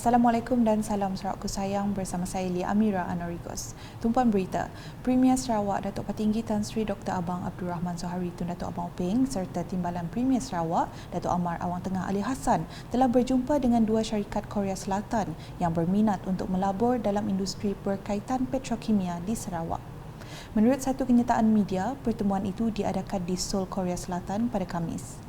Assalamualaikum dan salam Sarawakku sayang, bersama saya Lia Amira Anarigos. Tumpuan berita, Premier Sarawak Datuk Petinggi Tan Sri Dr. Abang Abdul Rahman Zohari Tun Datuk Abang Openg serta Timbalan Premier Sarawak Datuk Amar Awang Tengah Ali Hassan telah berjumpa dengan dua syarikat Korea Selatan yang berminat untuk melabur dalam industri berkaitan petrokimia di Sarawak. Menurut satu kenyataan media, pertemuan itu diadakan di Seoul, Korea Selatan pada Khamis.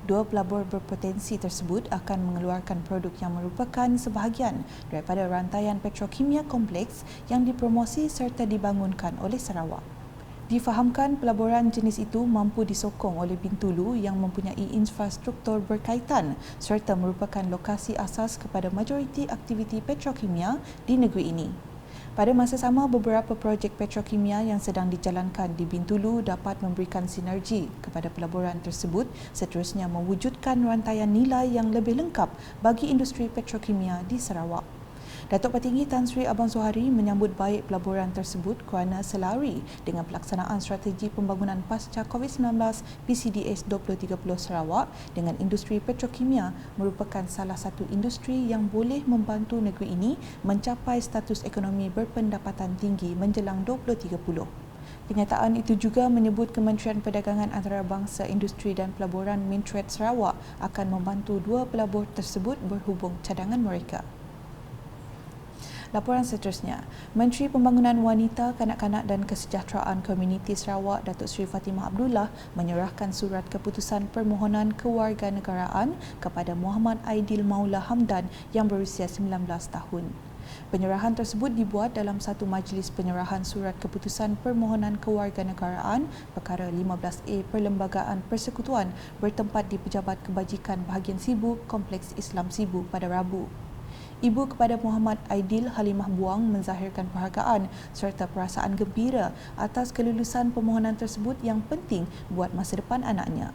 Dua pelabur berpotensi tersebut akan mengeluarkan produk yang merupakan sebahagian daripada rantaian petrokimia kompleks yang dipromosi serta dibangunkan oleh Sarawak. Difahamkan pelaburan jenis itu mampu disokong oleh Bintulu yang mempunyai infrastruktur berkaitan serta merupakan lokasi asas kepada majoriti aktiviti petrokimia di negeri ini. Pada masa sama, beberapa projek petrokimia yang sedang dijalankan di Bintulu dapat memberikan sinergi kepada pelaburan tersebut, seterusnya mewujudkan rantaian nilai yang lebih lengkap bagi industri petrokimia di Sarawak. Datuk Petinggi Tan Sri Abang Zohari menyambut baik pelaburan tersebut kerana selari dengan pelaksanaan strategi pembangunan pasca COVID-19 PCDS 2030 Sarawak dengan industri petrokimia merupakan salah satu industri yang boleh membantu negeri ini mencapai status ekonomi berpendapatan tinggi menjelang 2030. Kenyataan itu juga menyebut Kementerian Perdagangan Antarabangsa Industri dan Pelaburan Mintred Sarawak akan membantu dua pelabur tersebut berhubung cadangan mereka. Laporan seterusnya, Menteri Pembangunan Wanita, Kanak-kanak dan Kesejahteraan Komuniti Sarawak Datuk Seri Fatimah Abdullah menyerahkan surat keputusan permohonan kewarganegaraan kepada Muhammad Aidil Maula Hamdan yang berusia 19 tahun. Penyerahan tersebut dibuat dalam satu majlis penyerahan surat keputusan permohonan kewarganegaraan perkara 15A Perlembagaan Persekutuan bertempat di Pejabat Kebajikan Bahagian Sibu, Kompleks Islam Sibu pada Rabu. Ibu kepada Muhammad Aidil, Halimah Buang, menzahirkan penghargaan serta perasaan gembira atas kelulusan permohonan tersebut yang penting buat masa depan anaknya.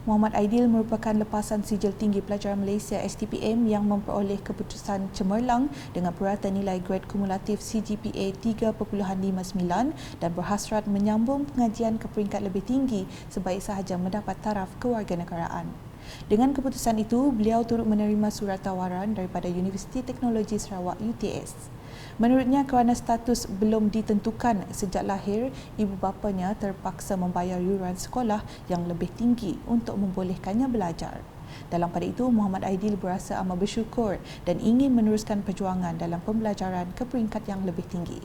Muhammad Aidil merupakan lepasan sijil tinggi pelajaran Malaysia STPM yang memperoleh keputusan cemerlang dengan purata nilai grade kumulatif CGPA 3.59 dan berhasrat menyambung pengajian ke peringkat lebih tinggi sebaik sahaja mendapat taraf kewarganegaraan. Dengan keputusan itu, beliau turut menerima surat tawaran daripada Universiti Teknologi Sarawak UTS. Menurutnya, kerana status belum ditentukan sejak lahir, ibu bapanya terpaksa membayar yuran sekolah yang lebih tinggi untuk membolehkannya belajar. Dalam pada itu, Muhammad Aidil berasa amat bersyukur dan ingin meneruskan perjuangan dalam pembelajaran ke peringkat yang lebih tinggi.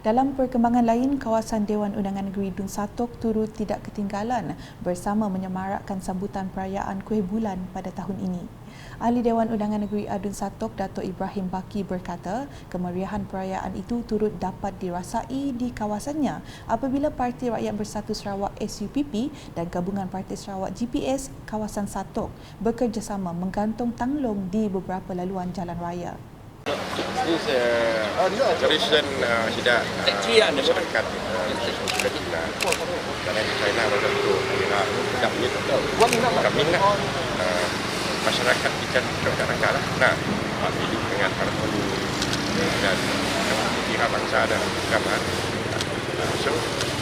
Dalam perkembangan lain, kawasan Dewan Undangan Negeri Dun Satok turut tidak ketinggalan bersama menyemarakkan sambutan perayaan Kuih Bulan pada tahun ini. Ahli Dewan Undangan Negeri Adun Satok, Datuk Ibrahim Baki berkata, kemeriahan perayaan itu turut dapat dirasai di kawasannya apabila Parti Rakyat Bersatu Sarawak SUPP dan Gabungan Parti Sarawak GPS kawasan Satok bekerjasama menggantung tanglong di beberapa laluan jalan raya. This tradition tidak masyarakat sudah Cina dan di China pada itu tidak kami nak masyarakat kita negara nah hidup dengan harmoni dan kira bangsa dan agama. So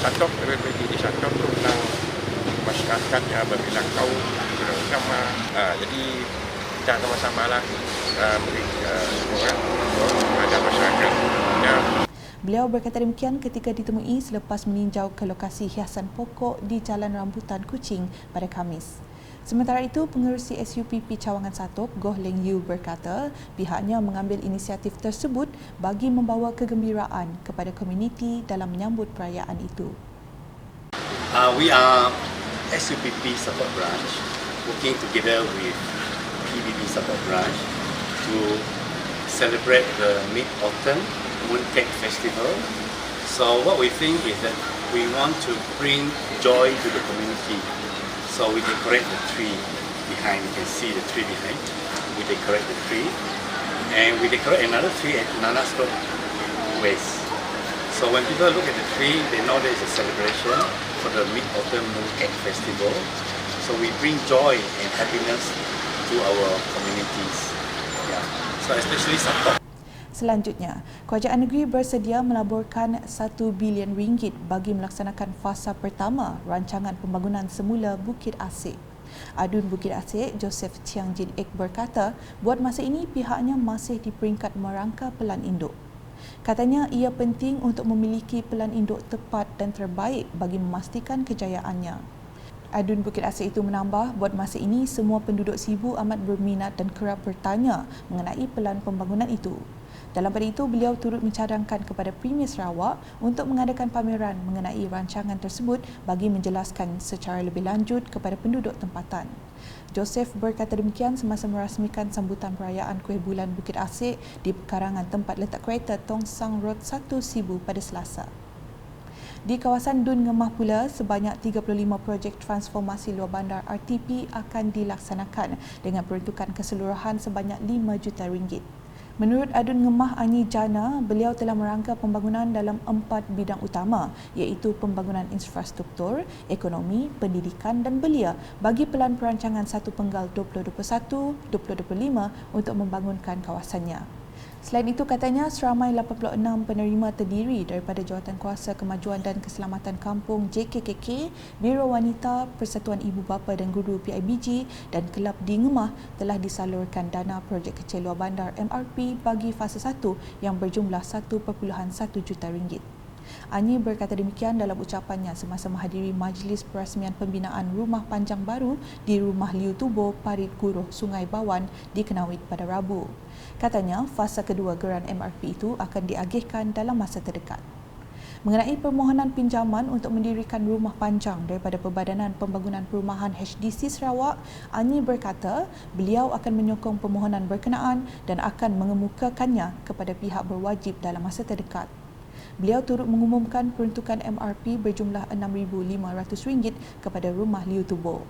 Satok lebih di Satok tu tentang masyarakatnya berbilang kau agama. Jadi kita sama-sama lah ada masyarakat. Beliau berkata demikian ketika ditemui selepas meninjau ke lokasi hiasan pokok di Jalan Rambutan Kuching pada Khamis. Sementara itu, pengerusi SUPP Cawangan Satok, Goh Leng Yu berkata pihaknya mengambil inisiatif tersebut bagi membawa kegembiraan kepada komuniti dalam menyambut perayaan itu. We are SUPP Support Branch working together with PBB Support Branch to celebrate the Mid-Autumn Mooncake Festival. So what we think is that we want to bring joy to the community. So we decorate the tree behind. You can see the tree behind. We decorate the tree, and we decorate another tree at Nanas Road West. So when people look at the tree, they know there is a celebration for the Mid-Autumn Mooncake Festival. So we bring joy and happiness to our communities. Yeah. So especially Satok. Selanjutnya, kerajaan negeri bersedia melaburkan 1 bilion ringgit bagi melaksanakan fasa pertama rancangan pembangunan semula Bukit Asik. Adun Bukit Asik, Joseph Chiang Jin Ek berkata, buat masa ini pihaknya masih di peringkat merangka pelan induk. Katanya ia penting untuk memiliki pelan induk tepat dan terbaik bagi memastikan kejayaannya. Adun Bukit Asik itu menambah, buat masa ini semua penduduk Sibu amat berminat dan kerap bertanya mengenai pelan pembangunan itu. Dalam pada itu, beliau turut mencadangkan kepada Premier Sarawak untuk mengadakan pameran mengenai rancangan tersebut bagi menjelaskan secara lebih lanjut kepada penduduk tempatan. Joseph berkata demikian semasa merasmikan sambutan perayaan Kuih Bulan Bukit Asik di pekarangan tempat letak kereta Tong Sang Road 1 Sibu pada Selasa. Di kawasan Dun Ngemah pula, sebanyak 35 projek transformasi luar bandar RTP akan dilaksanakan dengan peruntukan keseluruhan sebanyak 5 juta ringgit. Menurut Adun Ngemah Anyi Jana, beliau telah merangka pembangunan dalam 4 bidang utama iaitu pembangunan infrastruktur, ekonomi, pendidikan dan belia bagi pelan perancangan 1 Penggal 2021-2025 untuk membangunkan kawasannya. Selain itu, katanya seramai 86 penerima terdiri daripada Jawatankuasa Kemajuan dan Keselamatan Kampung JKKK, Biro Wanita, Persatuan Ibu Bapa dan Guru PIBG dan Kelab di Ngemah telah disalurkan dana projek kecil luar bandar MRP bagi fasa 1 yang berjumlah 1.1 juta ringgit. Anyi berkata demikian dalam ucapannya semasa menghadiri majlis perasmian pembinaan rumah panjang baru di Rumah Liu Tubo, Parit Guruh, Sungai Bawan di Kenawit pada Rabu. Katanya, fasa kedua geran MRP itu akan diagihkan dalam masa terdekat. Mengenai permohonan pinjaman untuk mendirikan rumah panjang daripada Perbadanan Pembangunan Perumahan HDC Sarawak, Anyi berkata beliau akan menyokong permohonan berkenaan dan akan mengemukakannya kepada pihak berwajib dalam masa terdekat. Beliau turut mengumumkan peruntukan MRP berjumlah RM6,500 kepada Rumah Liu Tubo.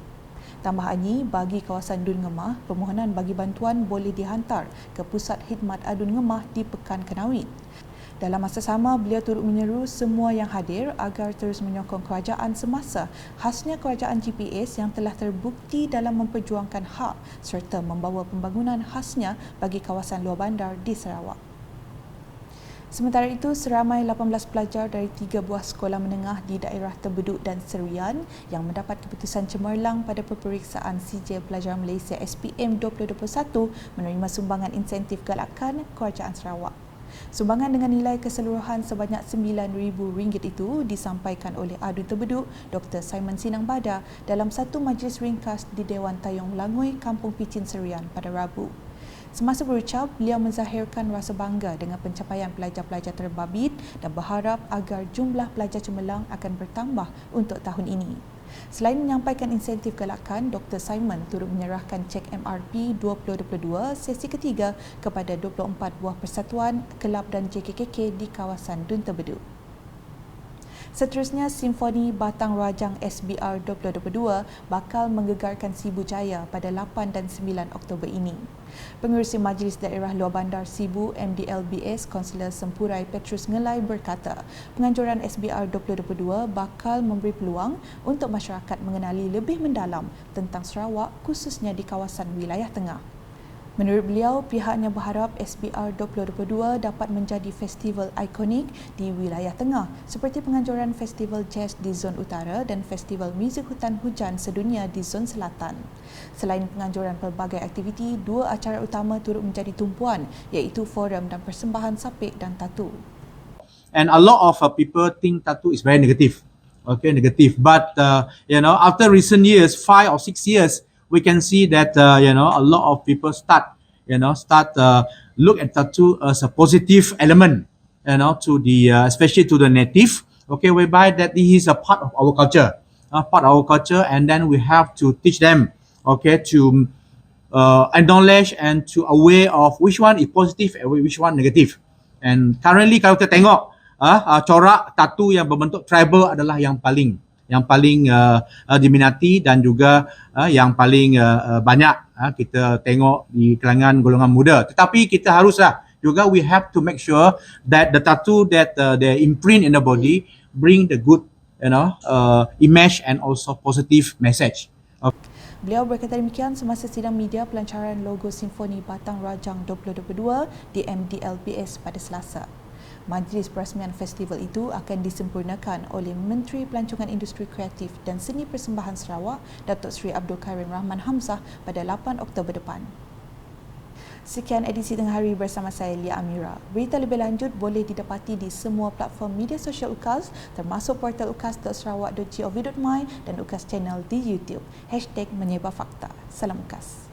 Tambah Anyi, bagi kawasan Dun Ngemah, permohonan bagi bantuan boleh dihantar ke Pusat Khidmat Adun Ngemah di Pekan Kenawit. Dalam masa sama, beliau turut menyeru semua yang hadir agar terus menyokong kerajaan semasa khasnya kerajaan GPS yang telah terbukti dalam memperjuangkan hak serta membawa pembangunan khasnya bagi kawasan luar bandar di Sarawak. Sementara itu, seramai 18 pelajar dari 3 buah sekolah menengah di daerah Tembeduk dan Serian yang mendapat keputusan cemerlang pada peperiksaan CJ Pelajar Malaysia SPM 2021 menerima sumbangan insentif galakan Kerajaan Sarawak. Sumbangan dengan nilai keseluruhan sebanyak RM9,000 itu disampaikan oleh Adun Tembeduk Dr. Simon Sinang Bada dalam satu majlis ringkas di Dewan Tayong Langoi, Kampung Picin Serian pada Rabu. Semasa berucap, beliau menzahirkan rasa bangga dengan pencapaian pelajar-pelajar terbabit dan berharap agar jumlah pelajar cemerlang akan bertambah untuk tahun ini. Selain menyampaikan insentif galakan, Dr. Simon turut menyerahkan cek MRP 2022 sesi ketiga kepada 24 buah persatuan, kelab dan JKKK di kawasan Dun Tembeduk. Seterusnya, Simfoni Batang Rajang SBR 2022 bakal menggegarkan Sibu Jaya pada 8 dan 9 Oktober ini. Pengerusi Majlis Daerah Luar Bandar Sibu MDLBS Konselor Sempurai Petrus Ngelai berkata, penganjuran SBR 2022 bakal memberi peluang untuk masyarakat mengenali lebih mendalam tentang Sarawak khususnya di kawasan wilayah tengah. Menurut beliau, pihaknya berharap SBR 2022 dapat menjadi festival ikonik di wilayah tengah seperti penganjuran Festival Jazz di Zon Utara dan Festival Muzik Hutan Hujan Sedunia di Zon Selatan. Selain penganjuran pelbagai aktiviti, 2 acara utama turut menjadi tumpuan iaitu forum dan persembahan sapik dan tatu. And a lot of people think tattoo is very negative. Okay, negative. But, after recent years, 5 or 6 years, we can see that a lot of people start look at tattoo as a positive element, to the especially to the native, okay, whereby that this is a part of our culture, and then we have to teach them, okay, to acknowledge and to aware of which one is positive and which one negative. And currently kalau kita tengok corak tattoo yang berbentuk tribal adalah yang paling diminati dan juga yang paling banyak kita tengok di kalangan golongan muda. Tetapi kita haruslah juga we have to make sure that the tattoo that they imprint in the body bring the good image and also positive message. Beliau berkata demikian semasa sidang media pelancaran logo Simfoni Batang Rajang 2022 di MDLBS pada Selasa. Majlis perasmian festival itu akan disempurnakan oleh Menteri Pelancongan Industri Kreatif dan Seni Persembahan Sarawak, Datuk Seri Abdul Karim Rahman Hamzah pada 8 Oktober depan. Sekian edisi Tengah Hari bersama saya, Lia Amira. Berita lebih lanjut boleh didapati di semua platform media sosial UKAS termasuk portal ukas.sarawak.gov.my dan UKAS Channel di YouTube. #menyebarfakta. Salam UKAS.